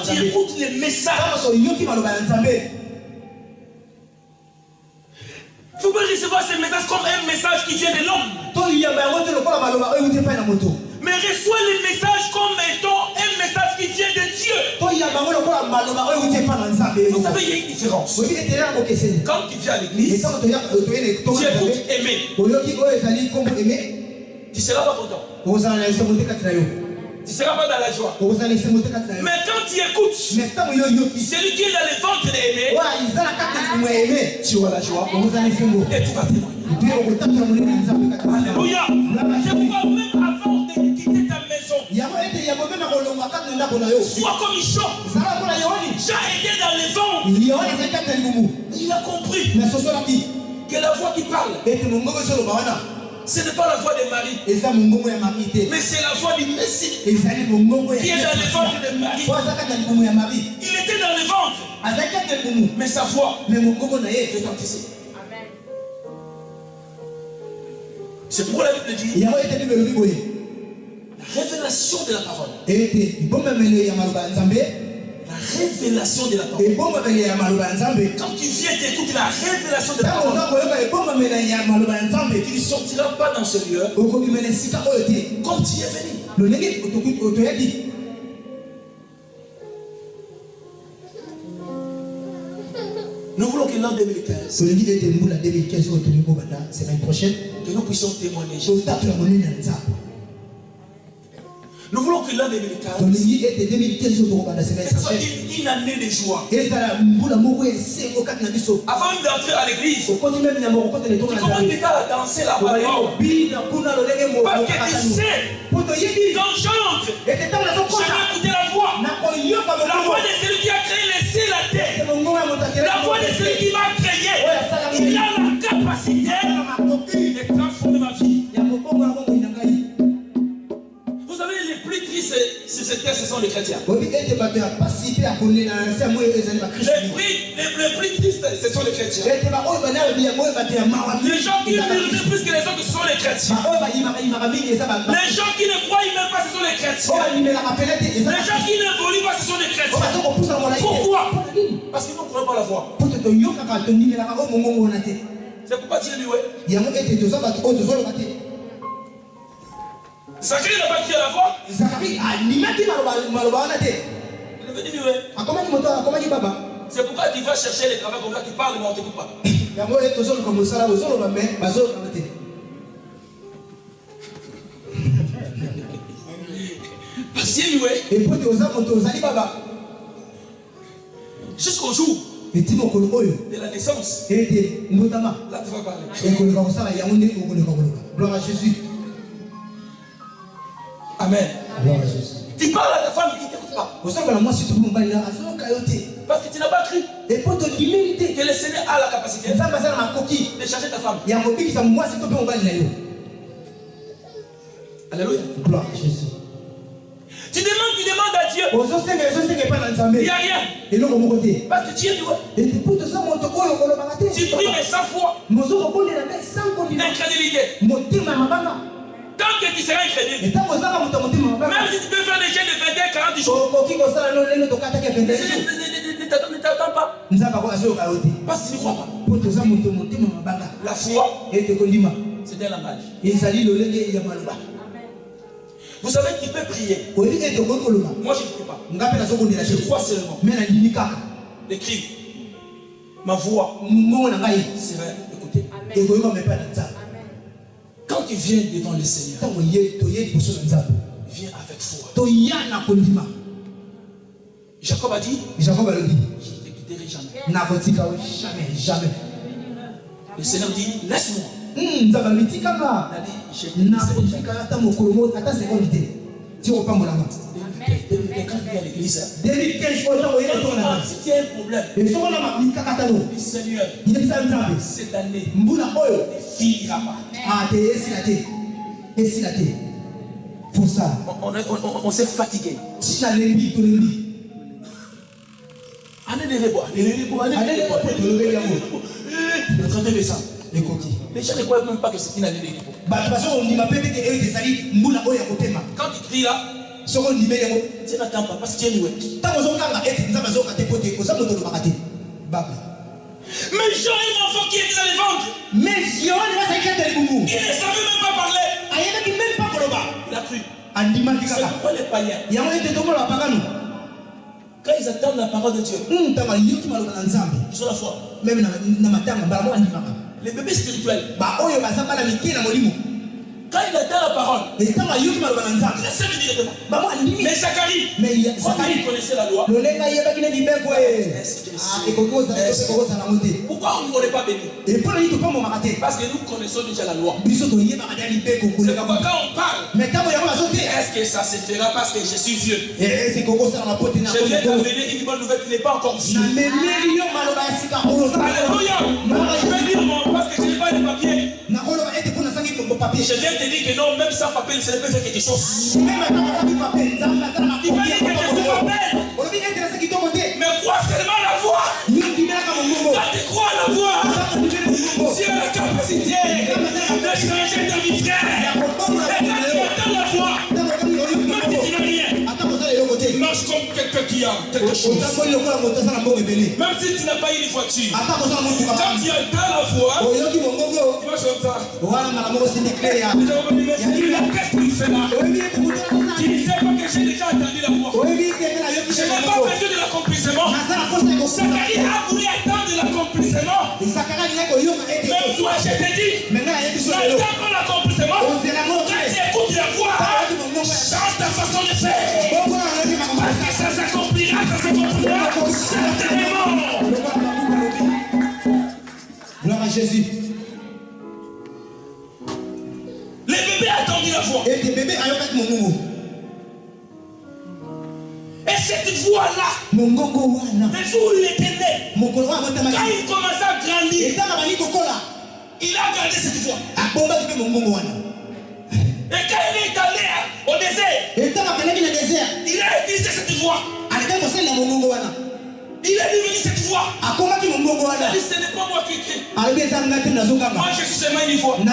tu écoutes les messages, il ne faut pas recevoir ces messages comme un message qui vient de l'homme. Mais reçois les messages comme étant un message qui vient de Dieu. Vous savez, il y a une différence. Quand tu viens à l'église, tu écoutes aimer. Tu ne seras pas content. Tu ne seras pas dans la joie. Mais quand tu écoutes celui qui est dans le ventre d'aimer, tu auras la joie et tu vas témoigner. Alléluia. C'est pourquoi même avant de quitter ta maison, sois comme Jean. Jean était dans le ventre. Il a compris que la voix qui parle, ce n'est pas la voix de Marie, mais c'est la voix du Messie qui est dans le ventre de Marie. Il était dans le ventre, mais sa voix retentissait. C'est pourquoi la Bible dit la révélation de la parole. La révélation de la parole. Quand tu viens t'écouter la révélation de la parole, tu ne sortiras pas dans ce lieu comme tu es venu. Nous voulons que l'an 2015, que nous puissions témoigner. Nous voulons que l'an 2015 soit une année de joie. Avant d'entrer à l'église, tu commences déjà à danser là-bas. Parce que tu sais, quand j'entre, je vais écouter la voix. La voix de celui qui a créé les cieux et la terre. La voix de celui qui m'a créé. Il a la capacité de transformer ma vie. Vous savez, les plus tristes, c'est cette terre, ce sont les chrétiens. Le plus triste, ce sont les chrétiens. Les gens qui murmurent plus que les autres, ce sont les chrétiens. Les gens qui ne croient même pas, ce sont les chrétiens. Les gens qui n'évoluent pas, ce sont les chrétiens. Pourquoi? Parce qu'ils ne croient pas la foi. C'est pourquoi Dieu dit ouais. Zacharie n'a pas crié à la foi. Il est venu ouais. C'est pourquoi tu vas chercher les travaux comme ça, tu parles mais on ne t'écoute pas. Parce qu'il ouais. Jusqu'au jour de la naissance. Là tu vas parler. Gloire à Jésus. Amen. Gloire à Jésus. Tu parles à ta femme qui ne t'écoute pas. Parce que tu n'as pas cru que le Seigneur a la capacité de changer ta femme. Alléluia. Gloire à Jésus. Tu demandes à Dieu. Il n'y a rien. Parce que Dieu doit. Tu pries mais sans foi. Incrédulité. Tant que tu seras incrédule, même si tu peux faire des jeûnes de 21, 40 jours, ne t'attends pas. Parce que tu ne crois pas. La foi, c'est un langage. Vous savez, tu peux prier. Moi, je ne prie pas. Je crois seulement. Écris. Ma voix sera écoutée. Quand tu viens devant le Seigneur, viens avec foi. Jacob a dit, je ne te quitterai jamais. Le Seigneur dit, laisse-moi. Il a dit, je te laisserai. Quand tu viens à l'église, si tu as un problème, le Seigneur, cette année, ne finira pas. On s'est fatigué. Les gens ne croient même pas que c'est une année de repos. Quand tu cries là, tu n'attends pas parce que tu es loué. Mais Jean est mon enfant qui était dans les ventres. Il ne savait même pas parler. Il a cru. C'est pourquoi les païens, quand ils attendent la parole de Dieu, ils ont la foi. Les bébés spirituels, quand il attend la parole, il essaie de dire directement. Mais Zacharie, il connaissait la loi. Pourquoi on ne l'aurait pas béni? Parce que nous connaissons déjà la loi. C'est pourquoi quand on parle, est-ce que ça se fera parce que je suis vieux? Je viens d'amener une bonne nouvelle qui n'est pas encore vieux. Alléluia. Je vais dire non parce que je n'ai pas de papier. Je viens te dire que non, même sans papier, ça ne peut faire quelque chose. Tu peux dire que je suis pas belle. Mais crois seulement la voix. Quand tu crois la voix, tu as la capacité de changer ta vie, frère. Et quand tu entends la voix, même si tu n'as rien, marche comme quelqu'un qui a quelque chose. Même si tu n'as pas une voiture, quand tu entends la voix, tu vas chanter. Qu'est-ce qu'il fait là? Tu ne sais pas que j'ai déjà entendu la voix. Je n'ai pas besoin de l'accomplissement. Zacharie a voulu attendre l'accomplissement. Même toi, je te dis, n'attends pas l'accomplissement. Quand tu écoutes la voix, change ta façon de faire. Parce que ça s'accomplira certainement. Gloire à Jésus. Les bébés attendent la voix. Et les bébés attendent mon gogo. Et cette voix-là, mon gogo wana. le jour où il était né, quand il commençait à grandir, il a gardé cette voix. Et quand il est allé au désert, il a utilisé cette voix. Il est devenu cette voix. Il dit, ce n'est pas moi qui écris. Moi, je suis seulement une voix. Je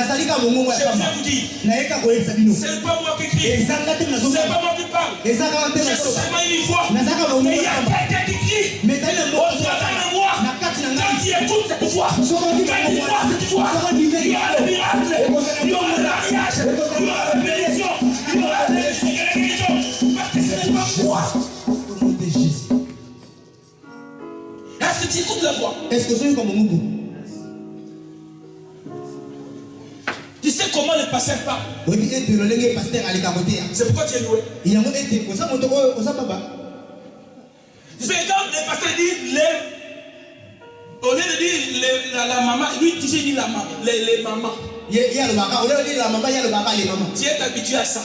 viens vous dire, ce n'est pas moi qui écris. Ce n'est pas moi qui parle. Je suis seulement une voix. Mais il y a quelqu'un qui crie. Au travers de moi, quand il écoute cette voix, quand il voit cette voix, il y aura le miracle, il y aura le mariage, il y aura la bénédiction, il y aura la guérison. Parce que ce n'est pas moi. Est-ce que tu écoutes la voix? Est-ce que c'est comme un moukou? Tu sais comment le pasteur parle? C'est pourquoi tu es loué. Tu sais, quand le pasteur dit au lieu de dire la maman, lui tu sais dit la maman, les mamans. Tu es habitué à ça.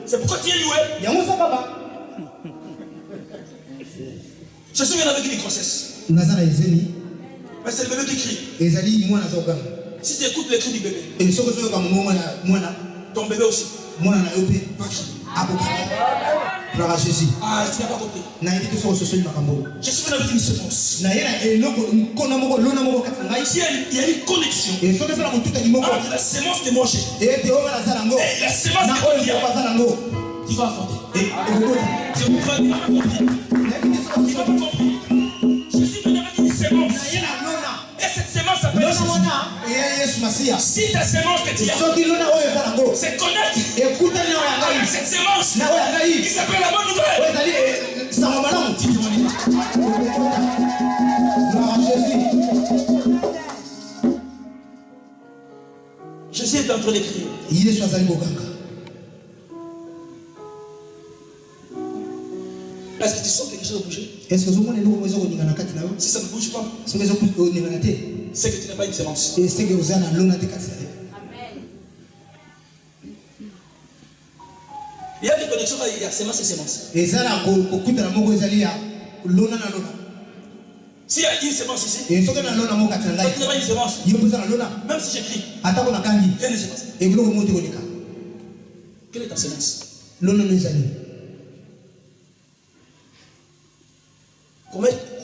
C'est pourquoi tu es loué. Je suis venu avec une grossesse. Mais c'est le bébé qui crie. Si tu écoutes les cris du bébé, ton bébé aussi va crier. Ah, tu n'as pas compris. Je suis venu avec une semence. Il y a une connexion entre la semence de Moshe et la semence de Dieu. Tu vas affronter. Tu vas pas compris. Je suis venu avec une semence. Et cette semence s'appelle Jésus. Si ta semence que tu as, c'est connaître avec cette semence qui s'appelle la bonne nouvelle. Jésus est en train d'écrire. Est-ce que tu sens quelque chose bouger? Si ça ne bouge pas, c'est que tu n'as pas une semence. Amen. Il y a des connexions, il y a semence et semence. S'il y a une semence ici, tu n'as pas une semence. Même si j'écris, quelle est semence? Quelle est ta semence?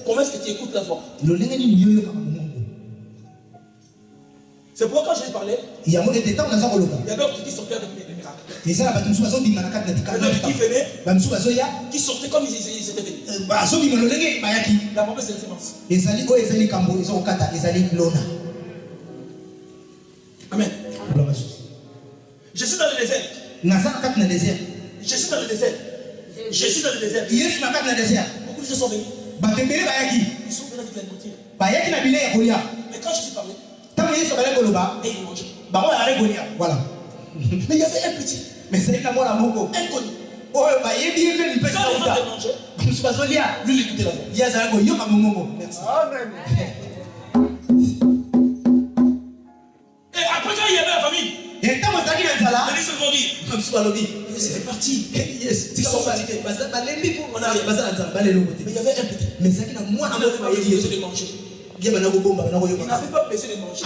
Comment est-ce que tu écoutes la voix? C'est pourquoi quand je lui parlais, il y a d'autres qui sortaient avec des miracles. Il y a d'autres qui venaient, qui sortaient comme ils étaient venus. La promesse c'est une semence. Amen. Je suis dans le désert. Je suis dans le désert. Je suis dans le désert. Beaucoup de gens sont venus. Ils sont venus avec la nourriture. Mais quand je suis parlé, et ils mangeaient. Voilà. Mais il y avait un petit, inconnu. Quand les gens mangeaient, lui il écoutait la voix. Merci. Et après quand il y avait la famille, les gens vont dire, c'est parti. Ils sont fatigués. Mais il y avait un petit. Il n'avait pas besoin de manger. Il n'avait pas besoin de manger.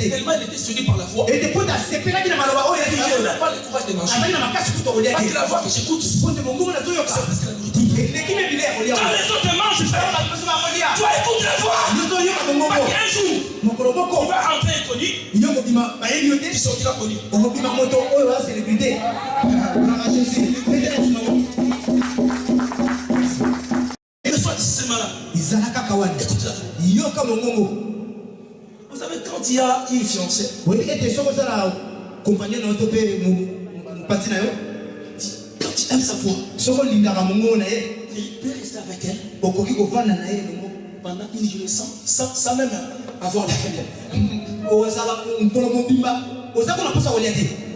Tellement il était séduit par la voix. Il n'avait pas le courage de manger. Parce que la voix que j'écoute, c'est parce que la nourriture. Quand les autres mangent, tu écoutes la voix. Parce qu'un jour, il va entrer inconnu, il sortira connu. Et le soir de ce semaine-là, écoute la voix. Vous savez, quand il y a une fiancée, quand tu aimes sa voix, tu peux rester avec elle pendant une journée sans même avoir la fête.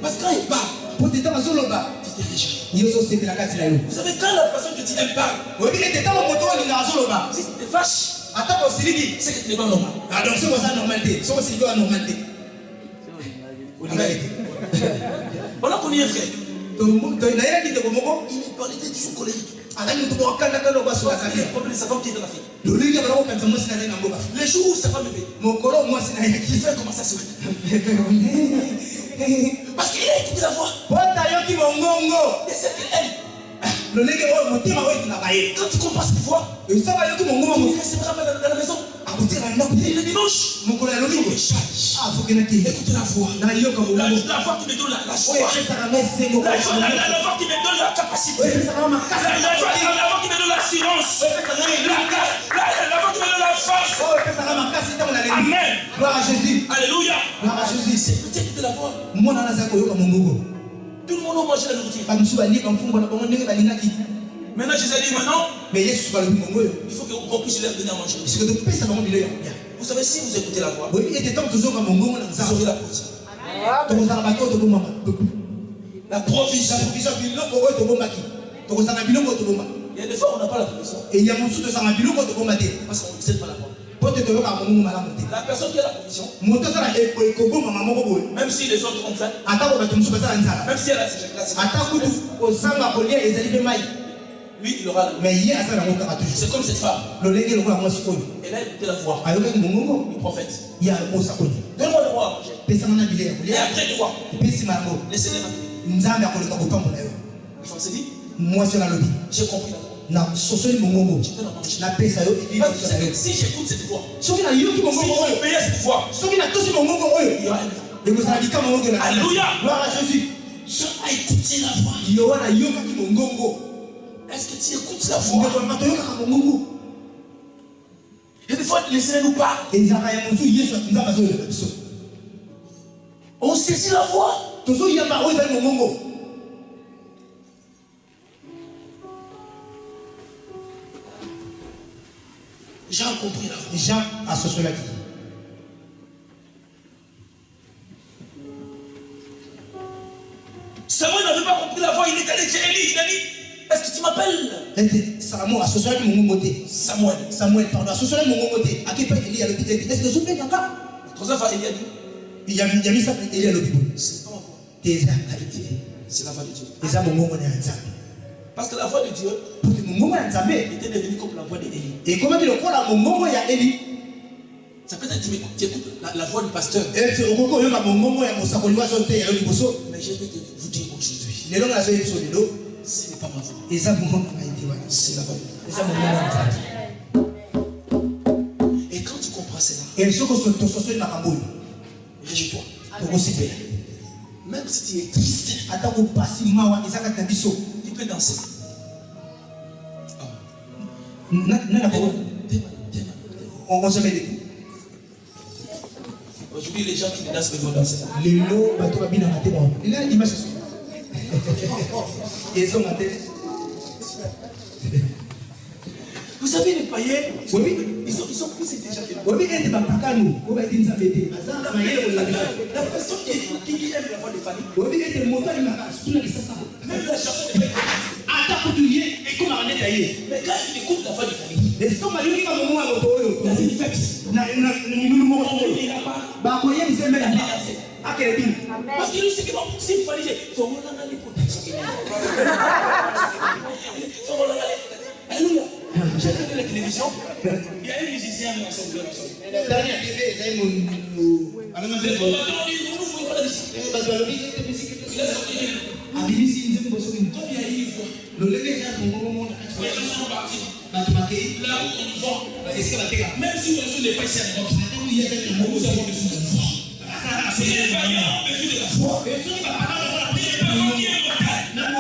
Parce que quand il parle, tu te réjouis. Vous savez, quand la personne que tu aimes parle, si tu te fâches, c'est que tu n'es pas normal. On a connu un frère. Il était toujours colérique. Il a problème de sa femme qui est dans l'Afrique. Les jours où sa femme est venue, il fait commencer à sourire. Parce qu'il a écouté la voix. yoki mongongo. Et c'est qu'elle. Le nègre oh motema ouais tu n'as pas eu. Quand tu comprends cette voix, Et ça va yoki mongongo. tu recevras dans la maison. À côté la note. Et le dimanche, Mon collègue le jour. Ah faut que n'aki. écoute la voix. Na yoka mongongo. La voix qui me donne la joie. Ouais, ça va mettre sengo. La voix qui me donne la capacité. Ouais, ça va makasa. La voix qui me donne l'assurance. La voix qui me donne la force. Ouais, ça va makasa dans la lune. Amen. Gloire à Jésus. Alléluia. Gloire à Jésus. C'est peut-être de la voix. Moi na za ko yoka mongongo. Tout le monde a mangé la nourriture. Ba musu ba ni kan fumba na bango ndenge balingaki. Maintenant, Jésus a dit maintenant, Mais Yesu ba le mongongo yo. il faut qu'on puisse leur donner à manger. Parce que de pesa bango bilo ya bien. Vous savez, si vous écoutez la voix, Oui, il était temps toujours comme mongongo na vous nzamba. aurez la provision. Tokozala bato to bomba. La provision. La provision biloko oyo to bombaki. Tokozala biloko to bomba. Il y a des fois où on n'a pas la provision. Et il y a mon sou to sala biloko to bomba te. Parce qu'on ne sait pas la voix. Pote to yoka mongongo malamu te. La personne qui a la provision, Moto sala eko bomba mama moko boye. même si les autres ont fait, Ata ko bato musu basala nzala. même si elle a ses classes, Ata kutu kozanga kolia ezali be mai. lui, il aura la. Mais hier asala ngo kaka toujours. C'est comme cette femme. Le lenge lokola moi sikoyo. Elle a écouté la voix Ayoka mongongo. du prophète. Ya osakoni. Donne-moi le roi à manger. Pesa na bilé ya Et kolia. après toi, Pesi maramo. le Seigneur va te dire. Nzambe akoleka botambo na yo. La femme s'est dit, Moi c'est la lobi. j'ai compris la voix. Na sosoli mongongo. Je donne à manger. Na pesa yo ebi Parce que vous savez, yo. si j'écoute cette voix, Soki na yoki si mongongo oyo. je payais cette voix, Soki na tosi mongongo oyo. il y aura une vie. ekozala likama mongo na Alléluia. gloire à Jésus. Jean a écouté la voix. Yo wana yokaki mongongo. Est-ce que tu écoutes la voix? Ndeko mato yokaka mongongo. Et des fois, le Seigneur nous parle. Ezaka ya mosu Yesu nzamba zo yoka biso. On saisit la voix. Tozo yamba oyo ezali mongongo. Jean a compris la voix. Jean a sosolaki. Samuel n'avait pas compris la voix. Il est allé chez Élie. Il a dit, est-ce que tu m'appelles? Salamo a sosolaki mongongo te. Samuel. Samuel pardon a sosolaki mongongo te. Akepa Eli alobi te. Est-ce que zope kaka? Troisième fois, Élie a dit, Yami sa Eli alobi bo. c'est pas ma voix. Teza haiti. C'est la voix de Dieu. Eza mongongo na nzambe. Parce que la voix de Dieu Pour que mongongo na nzambe était devenue comme la voix d'Élie. et comment dire lokola mongongo ya Eli. Ça peut être que tu écoutes la voix du pasteur. Et okoko yoka mongongo ya mosakoli wa zote ya liboso. Mais je vais vous dire aujourd'hui, Lelo na zo yeso lelo. ce n'est pas ma voix. Eza mongongo na iti wana. C'est la voix de Dieu. Eza mongongo na nzambe. Et quand tu comprends cela, Et soko to sosoli makambo oyo. réjouis-toi. Tokosipela. Même si tu es triste, Ata ko pasi mawa ezaka na biso. tu peux danser. Na ko on se met. Aujourd'hui, les gens qui ne dansent pas vont danser. Lelo bato babina mate bon. Il a image ça. Ils ont maté. Vous savez, les païens, Oui. ils sont pris ces déjà. Oui, et ba pakanu, o ba dinza bete. Azanga mayele la vida. La personne qui aime la voix de Fanny, Oui, et moto ni maka, suna kisasa. même la chanson de Fanny, Ata kutuye e kuma maneta ye. mais quand il écoute la voix de Fanny, Les soma yoki ka momo wa moto oyo. il a une fête. Na minulu mo ko. Il n'ira pas. Ba ko ye mzembe na. Akele bin. Parce qu'il sait que bon, si Fanny, il faut qu'on en aille pour Alléluia. J'ai regardé la télévision. Il y a un musicien ensemble. Ndani ya TV ezai mu alanga Les mbele. combattants disent, vous n'ouvrez pas la musique. Bato balobi ete musique. Il a sorti une. Abimisi nzembe boso bin. Comme il y a une voix. Lolenge ya mongo mo na kati. Les gens sont partis. Bato bakei. Là où on vend. Est-ce que bateka? Même si vous ne pas ici à l'époque, nous avons besoin de voix. C'est les païens ont besoin de la voix. Les personnes qui aiment le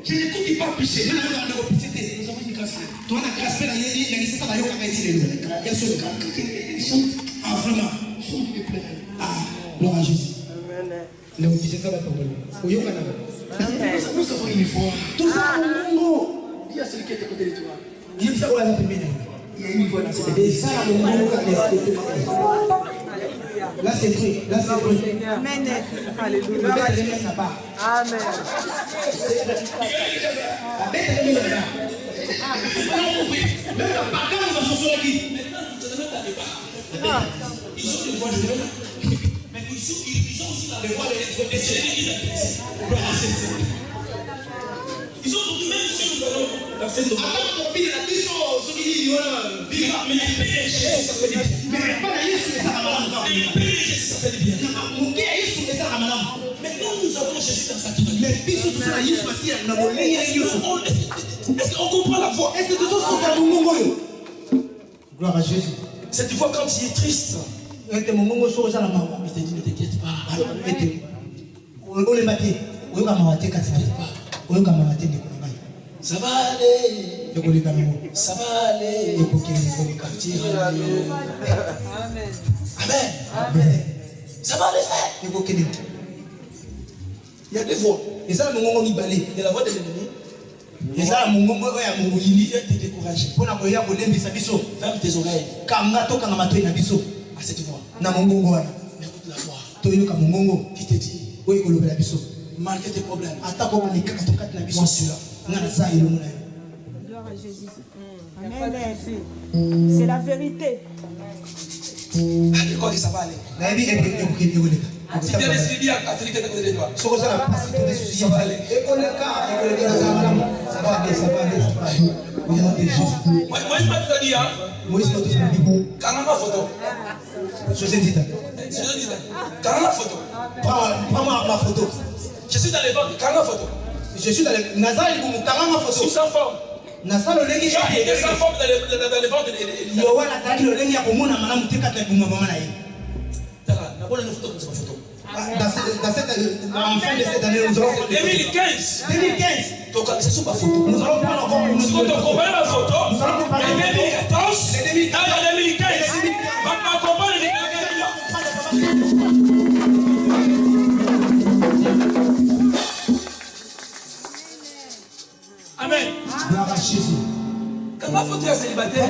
Je n'écoute pas pisser. Nous avons une grâce. Toi, la grâce, il y a vraiment. Ah, gloire à Jésus. Nous avons une foi. Tout ça, il y a celui qui est à côté de toi. Il y a une voix dans cette vie. Là, c'est vrai. Là, c'est vrai. Amen. Alléluia. Amen. Ils ont des voix de mais ils ils ont aussi la voix de l'église. Ils ont même si nous allons dans cette domaine. Mais les péchés, ça fait du bien. Les péchés, ça fait du bien. Maintenant, nous avons Jésus dans sa vie. Est-ce qu'on comprend la voix? Gloire à Jésus. Cette voix, quand il est triste, il te dit ne t'inquiète pas. Ça va aller. Ça va aller. Amen. Ça va aller faire. Il y a deux voix. Il y a la voix de l'ennemi. Il vient te décourager. Ferme tes oreilles à cette voix. Écoute la voix qui te dit malgré tes problèmes, moi suis là. Gloire à Jésus. Amen. C'est la vérité. Je crois que ça va aller. Si tu es l'esprit dit à celui qui est à côté de toi, ça va aller. Moi, je vais te dire, quand ma photo. Quand ma photo. Prends ma photo. Je suis dans les ventes, quand ma photo. Je suis dans les Nazareth, ma photo. Sous sa forme. Il y a des sans forme dans les ventes. Il y a dans fin de cette année, nous allons 2015. C'est sur ma photo. Nous allons prendre encore une photo. Nous allons comparer la photo. Nous allons comparer 2014 et 2015. Ma compagne Amen. Gloire à Jésus. Quand ma photo est célibataire.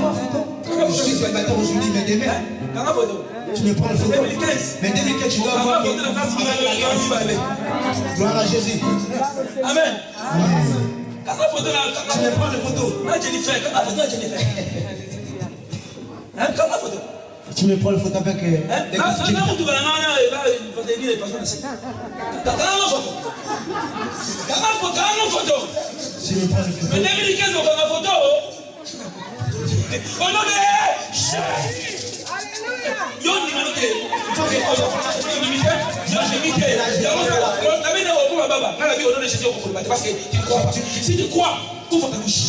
Je suis célibataire aujourd'hui, mais demain. Quand ma photo. Tu me prends le photo. 2015. Mais 2015, tu dois avoir gloire à Jésus. Amen. Quand ma photo là. Tu me prends le photo. Là, Jennifer. Quand ma photo, Jennifer. Quand ma photo. Tu me prends le photo avec. Mais 2015, on prend la photo. Au nom de Jésus. Si tu crois, ouvre ta bouche.